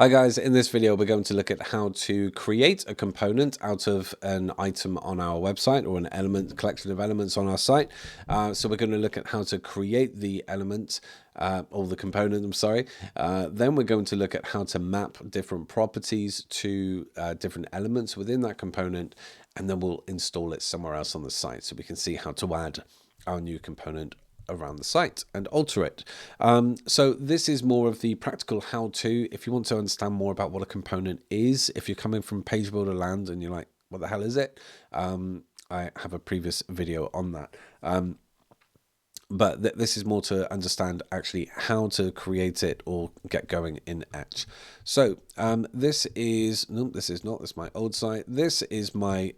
Hi guys, in this video we're going to look at how to create a component out of an item on our website or an element collection of elements on our site. So we're going to look at how to create the element or the component, I'm sorry. Then we're going to look at how to map different properties to different elements within that component, and then we'll install it somewhere else on the site so we can see how to add our new component around the site and alter it. So this is more of the practical how-to. If you want to understand more about what a component is, if you're coming from page builder land and you're like, what the hell is it? I have a previous video on that. But this is more to understand actually how to create it or get going in Etch. So this is my old site. This is my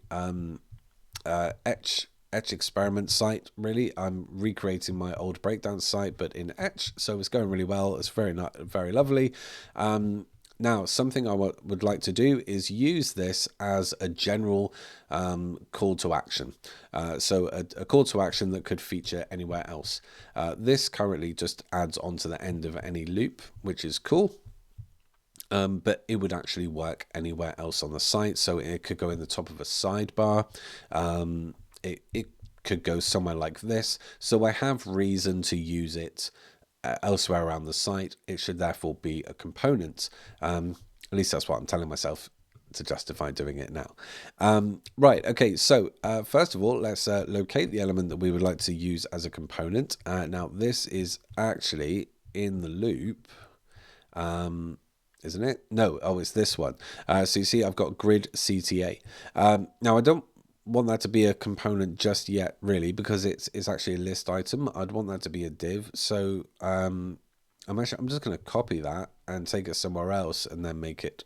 Etch experiment site. Really, I'm recreating my old breakdown site but in Etch, so it's going really well. It's very lovely. Now, something I would like to do is use this as a general call to action. So a call to action that could feature anywhere else. This currently just adds on to the end of any loop, which is cool. But it would actually work anywhere else on the site. So it could go in the top of a sidebar. It could go somewhere like this. So I have reason to use it elsewhere around the site. It should therefore be a component. At least that's what I'm telling myself to justify doing it now. Right, okay, so first of all, let's locate the element that we would like to use as a component. Now, this is actually in the loop. Isn't it? No, oh, it's this one. So you see I've got grid CTA. Now I don't want that to be a component just yet, really, because it's actually a list item. I'd want that to be a div. So I'm just going to copy that and take it somewhere else and then make it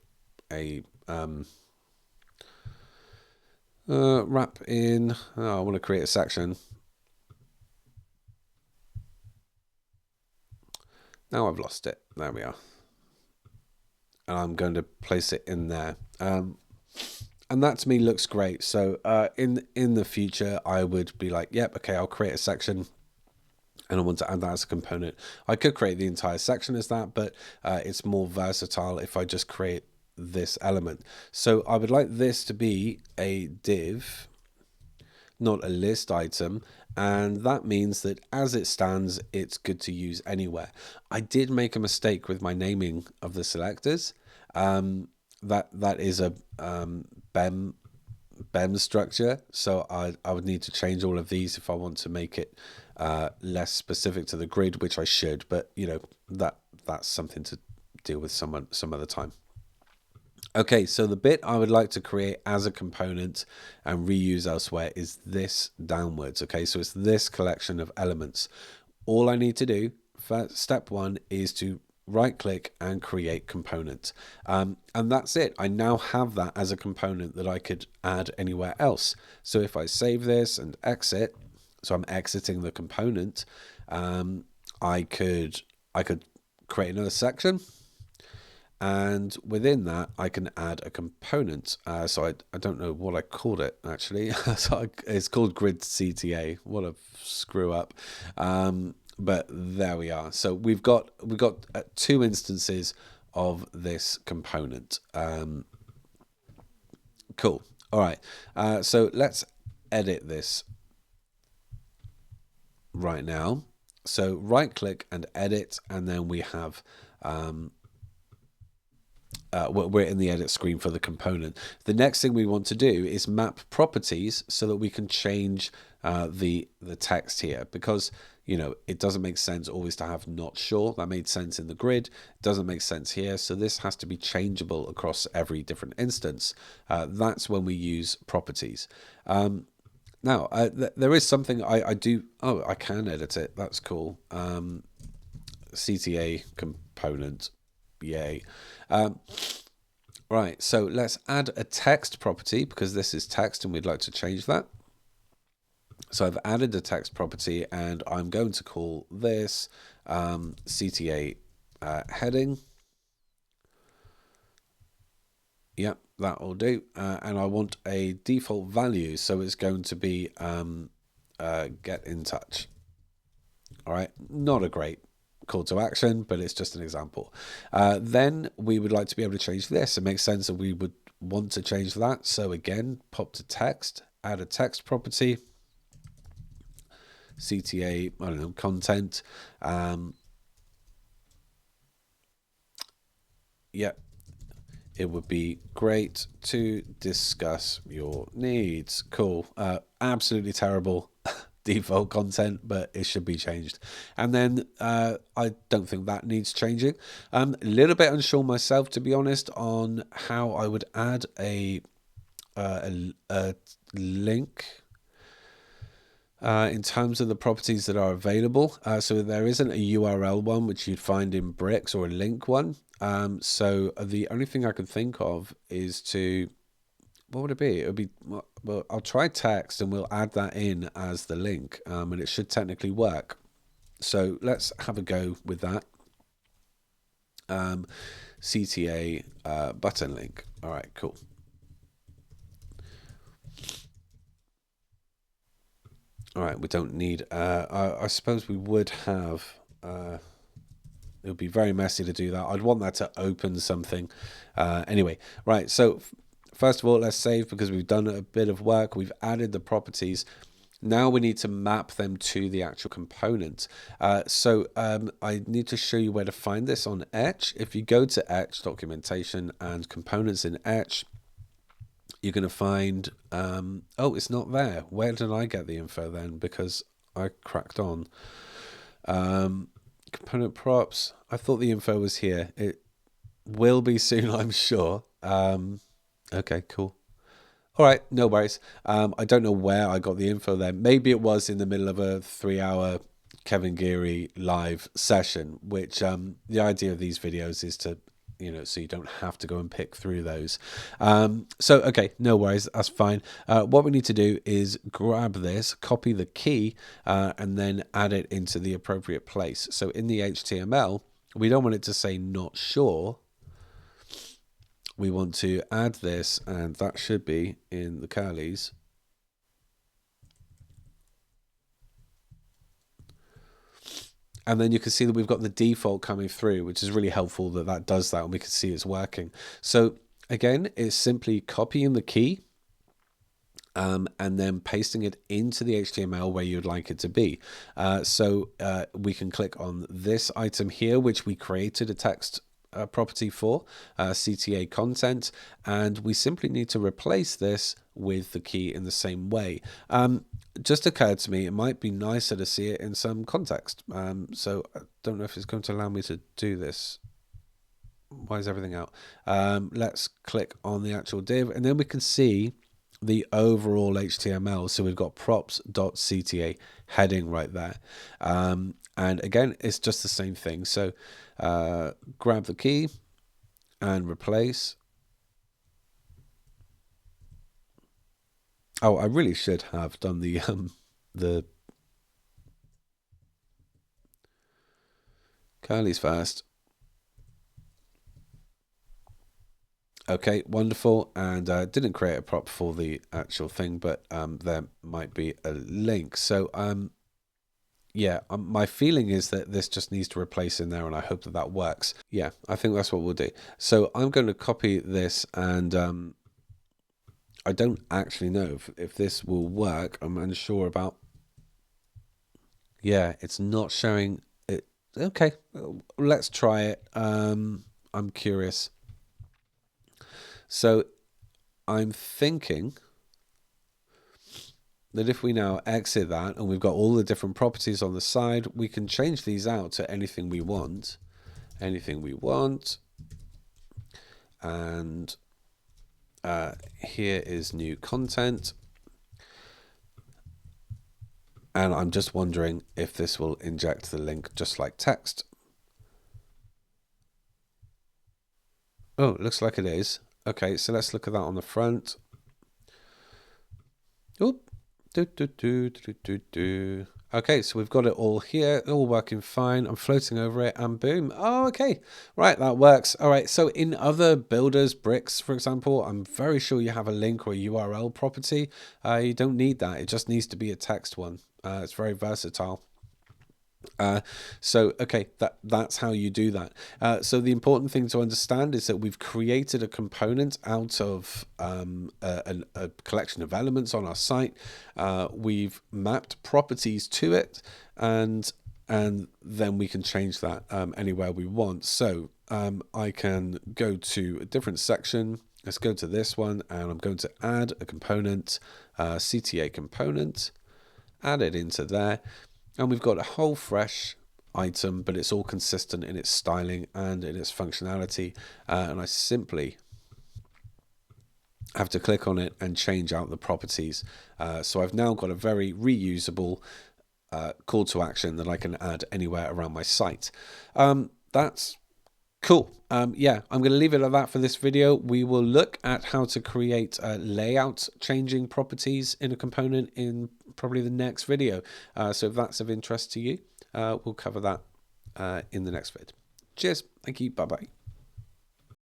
a wrap in. Oh, I want to create a section. Now I've lost it. There we are. And I'm going to place it in there. And that to me looks great. So in the future, I would be like, yep, okay, I'll create a section and I want to add that as a component. I could create the entire section as that, but it's more versatile if I just create this element. So I would like this to be a div, not a list item, and that means that as it stands, it's good to use anywhere. I did make a mistake with my naming of the selectors. That is a BEM structure, so I would need to change all of these if I want to make it less specific to the grid, which I should, but you know, that's something to deal with some other time. Okay, so the bit I would like to create as a component and reuse elsewhere is this downwards. Okay, so it's this collection of elements. All I need to do for step one is to right click and create component. And that's it. I now have that as a component that I could add anywhere else. So if I save this and exit, so I'm exiting the component, I could create another section. And within that, I can add a component. So I don't know what I called it, actually. So it's called grid CTA. What a screw up. But there we are. So we've got two instances of this component. Cool. All right. So let's edit this right now. So right click and edit, and then we have we're in the edit screen for the component. The next thing we want to do is map properties so that we can change the text here, because you know it doesn't make sense always to have not sure. That made sense in the grid, it doesn't make sense here, so this has to be changeable across every different instance. That's when we use properties. Now there is something I do. Oh, I can edit it. That's cool. CTA component. Yay. Right, so let's add a text property because this is text and we'd like to change that. So I've added a text property and I'm going to call this CTA heading. Yep, that will do. And I want a default value, so it's going to be get in touch. All right, not a great call to action, but it's just an example. Then we would like to be able to change this. It makes sense that we would want to change that. So again, pop to text, add a text property, CTA, I don't know, content. Yeah, it would be great to discuss your needs. Cool. Absolutely terrible default content, but it should be changed. And then I don't think that needs changing. A little bit unsure myself, to be honest, on how I would add a link in terms of the properties that are available. So there isn't a URL one, which you'd find in Bricks, or a link one. So the only thing I can think of is to, what would it be? It would be, well, I'll try text and we'll add that in as the link, and it should technically work. So let's have a go with that. CTA button link. All right, cool. All right, we don't need, I suppose we would have, it would be very messy to do that. I'd want that to open something. Anyway, right, so first of all, let's save, because we've done a bit of work. We've added the properties. Now we need to map them to the actual component. So I need to show you where to find this on Etch. If you go to Etch, documentation and components in Etch, you're going to find, oh, it's not there. Where did I get the info then? Because I cracked on. Component props. I thought the info was here. It will be soon, I'm sure. Okay, cool. All right, no worries. I don't know where I got the info then. Maybe it was in the middle of a 3-hour Kevin Geary live session, which the idea of these videos is to, so you don't have to go and pick through those. So, okay, no worries. That's fine. What we need to do is grab this, copy the key, and then add it into the appropriate place. So in the HTML, we don't want it to say not sure. We want to add this, and that should be in the curlies. And then you can see that we've got the default coming through, which is really helpful that that does that, and we can see it's working. So again, it's simply copying the key and then pasting it into the HTML where you'd like it to be. So we can click on this item here, which we created a text property for, CTA content, and we simply need to replace this with the key in the same way. Just occurred to me, it might be nicer to see it in some context. So I don't know if it's going to allow me to do this. Why is everything out? Let's click on the actual div, and then we can see the overall HTML. So we've got props.cta heading right there. And again, it's just the same thing. So grab the key and replace. Oh, I really should have done the curlies first. Okay, wonderful. And didn't create a prop for the actual thing, but there might be a link. So yeah, my feeling is that this just needs to replace in there, and I hope that that works. Yeah, I think that's what we'll do. So I'm going to copy this, and I don't actually know if this will work. I'm unsure about. Yeah, it's not showing it. Okay, let's try it. I'm curious. So I'm thinking that if we now exit that, and we've got all the different properties on the side, we can change these out to anything we want. Anything we want. And here is new content. And I'm just wondering if this will inject the link just like text. Oh, it looks like it is. Okay, so let's look at that on the front. Oop. Okay, so we've got it all here, all working fine. I'm floating over it, and boom. Oh, okay. Right, that works. All right, so in other builders, bricks, for example, I'm very sure you have a link or a URL property. You don't need that. It just needs to be a text one. It's very versatile. So, okay, that's how you do that. So the important thing to understand is that we've created a component out of a collection of elements on our site. We've mapped properties to it, and then we can change that anywhere we want. So I can go to a different section. Let's go to this one, and I'm going to add a component, CTA component, add it into there. And we've got a whole fresh item, but it's all consistent in its styling and in its functionality. And I simply have to click on it and change out the properties. So I've now got a very reusable call to action that I can add anywhere around my site. That's cool. Yeah, I'm going to leave it at that for this video. We will look at how to create layout changing properties in a component in probably the next video. So if that's of interest to you, we'll cover that in the next vid. Cheers. Thank you. Bye-bye.